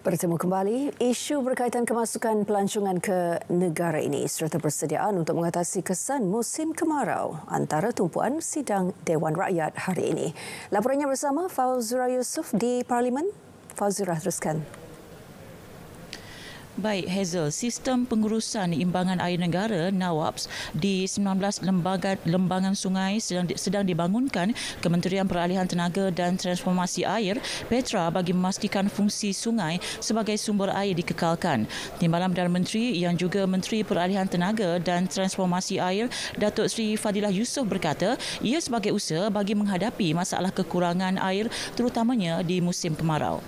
Bertemu kembali, isu berkaitan kemasukan pelancongan ke negara ini serta persediaan untuk mengatasi kesan musim kemarau antara tumpuan sidang Dewan Rakyat hari ini. Laporannya bersama Fauziah Yusof di Parlimen. Fauziah, teruskan. Baik, Hazel, sistem pengurusan imbangan air negara (NAWAPS) di 19 lembangan sungai sedang dibangunkan Kementerian Peralihan Tenaga dan Transformasi Air (Petra) bagi memastikan fungsi sungai sebagai sumber air dikekalkan. Timbalan Perdana Menteri yang juga Menteri Peralihan Tenaga dan Transformasi Air Datuk Seri Fadilah Yusof berkata ia sebagai usaha bagi menghadapi masalah kekurangan air terutamanya di musim kemarau.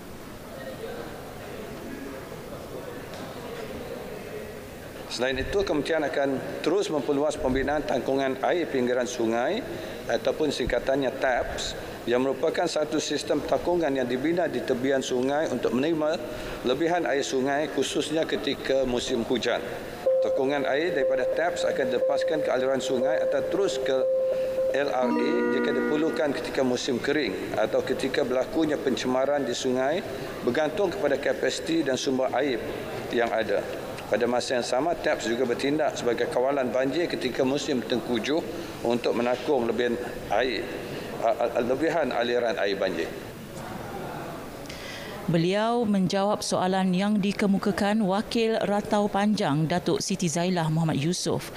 Selain itu, kementerian akan terus memperluas pembinaan tangkungan air pinggiran sungai ataupun singkatannya TAPS yang merupakan satu sistem tangkungan yang dibina di tepian sungai untuk menerima lebihan air sungai khususnya ketika musim hujan. Tangkungan air daripada TAPS akan dilepaskan ke aliran sungai atau terus ke LRA jika diperlukan ketika musim kering atau ketika berlakunya pencemaran di sungai bergantung kepada kapasiti dan sumber air yang ada. Pada masa yang sama, TAPS juga bertindak sebagai kawalan banjir ketika musim tengkujuh untuk menakung lebihan aliran air banjir. Beliau menjawab soalan yang dikemukakan Wakil Ratau Panjang Datuk Siti Zailah Muhammad Yusof.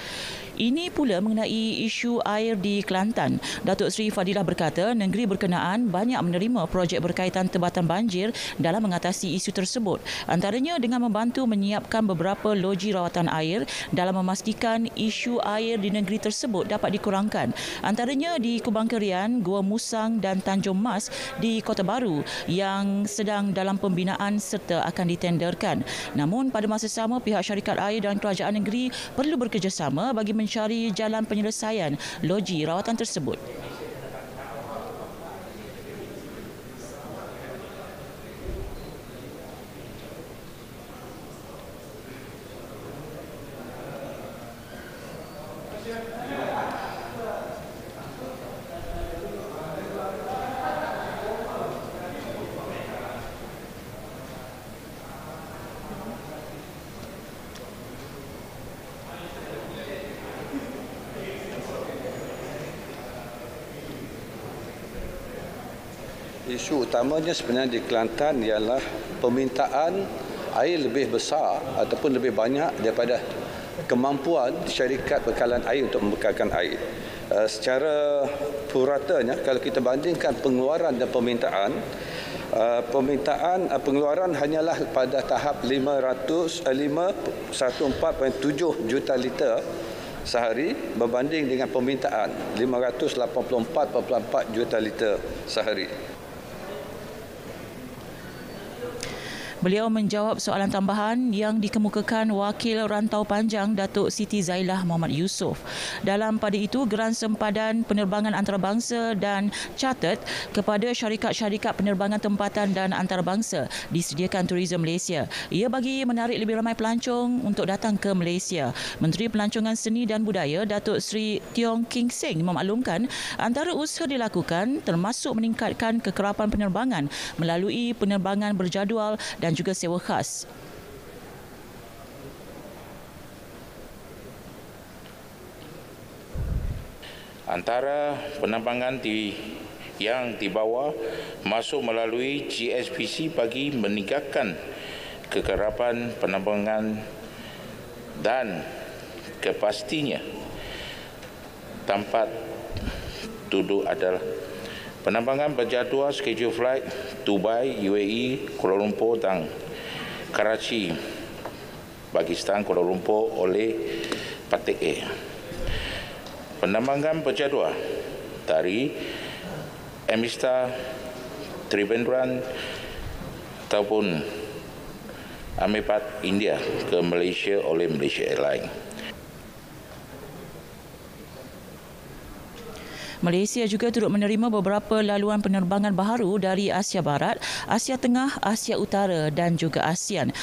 Ini pula mengenai isu air di Kelantan. Datuk Seri Fadilah berkata negeri berkenaan banyak menerima projek berkaitan tebatan banjir dalam mengatasi isu tersebut. Antaranya dengan membantu menyiapkan beberapa loji rawatan air dalam memastikan isu air di negeri tersebut dapat dikurangkan. Antaranya di Kubang Kerian, Gua Musang dan Tanjung Mas di Kota Baru yang sedang dalam pembinaan serta akan ditenderkan. Namun pada masa sama pihak syarikat air dan kerajaan negeri perlu bekerjasama bagi mencari jalan penyelesaian loji rawatan tersebut. Isu utamanya sebenarnya di Kelantan ialah permintaan air lebih besar ataupun lebih banyak daripada kemampuan syarikat bekalan air untuk membekalkan air. Secara puratanya, kalau kita bandingkan pengeluaran dan pengeluaran hanyalah pada tahap 104.7 juta liter sehari berbanding dengan permintaan 584.4 juta liter sehari. Beliau menjawab soalan tambahan yang dikemukakan Wakil Rantau Panjang Datuk Siti Zailah Muhammad Yusof. Dalam pada itu, geran sempadan penerbangan antarabangsa dan chartered kepada syarikat-syarikat penerbangan tempatan dan antarabangsa disediakan Tourism Malaysia. Ia bagi menarik lebih ramai pelancong untuk datang ke Malaysia. Menteri Pelancongan Seni dan Budaya Datuk Seri Tiong King Seng memaklumkan antara usaha dilakukan termasuk meningkatkan kekerapan penerbangan melalui penerbangan berjadual dan juga sewa khas. Antara penerbangan yang dibawa masuk melalui GSPC bagi meningkatkan kekerapan penerbangan dan kepastinya tempat duduk adalah penerbangan berjadual schedule flight Dubai, UAE, Kuala Lumpur dan Karachi, Pakistan, Kuala Lumpur oleh Patek Air. Penerbangan berjadual dari Amistad, Trivandrum ataupun Amipat India ke Malaysia oleh Malaysia Airlines. Malaysia juga turut menerima beberapa laluan penerbangan baharu dari Asia Barat, Asia Tengah, Asia Utara dan juga ASEAN.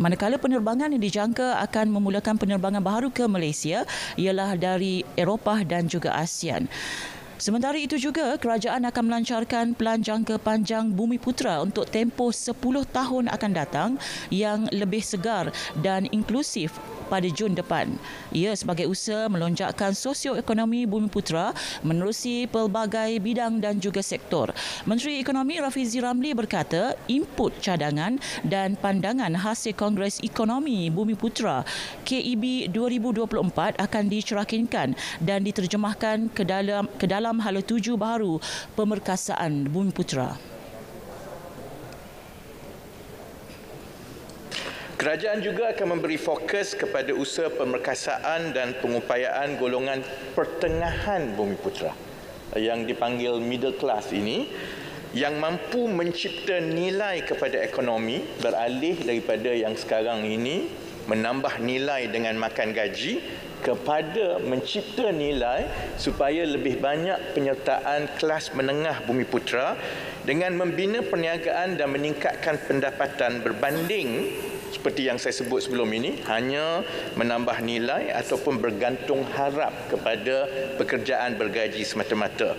Manakala penerbangan yang dijangka akan memulakan penerbangan baharu ke Malaysia ialah dari Eropah dan juga ASEAN. Sementara itu juga, kerajaan akan melancarkan pelan jangka panjang Bumiputera untuk tempoh 10 tahun akan datang yang lebih segar dan inklusif pada Jun depan. Ia sebagai usaha melonjakkan sosioekonomi Bumiputera menerusi pelbagai bidang dan juga sektor. Menteri Ekonomi Rafizi Ramli berkata, input cadangan dan pandangan hasil Kongres Ekonomi Bumiputera KEB 2024 akan dicerakinkan dan diterjemahkan ke dalam hala tuju baharu pemerkasaan Bumiputera. Kerajaan juga akan memberi fokus kepada usaha pemerkasaan dan pengupayaan golongan pertengahan Bumiputera yang dipanggil middle class ini, yang mampu mencipta nilai kepada ekonomi beralih daripada yang sekarang ini menambah nilai dengan makan gaji kepada mencipta nilai supaya lebih banyak penyertaan kelas menengah Bumiputera dengan membina perniagaan dan meningkatkan pendapatan berbanding seperti yang saya sebut sebelum ini, hanya menambah nilai ataupun bergantung harap kepada pekerjaan bergaji semata-mata.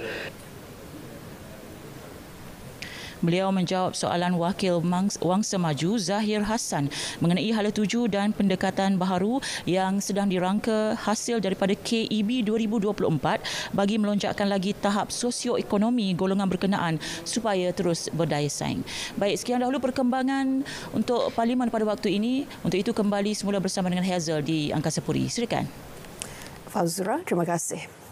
Beliau menjawab soalan Wakil Wangsa Maju Zahir Hassan mengenai hala tuju dan pendekatan baharu yang sedang dirangka hasil daripada KEB 2024 bagi melonjakkan lagi tahap sosioekonomi golongan berkenaan supaya terus berdaya saing. Baik, sekian dahulu perkembangan untuk Parlimen pada waktu ini. Untuk itu kembali semula bersama dengan Hazel di Angkasa Puri. Silakan. Fazura, terima kasih.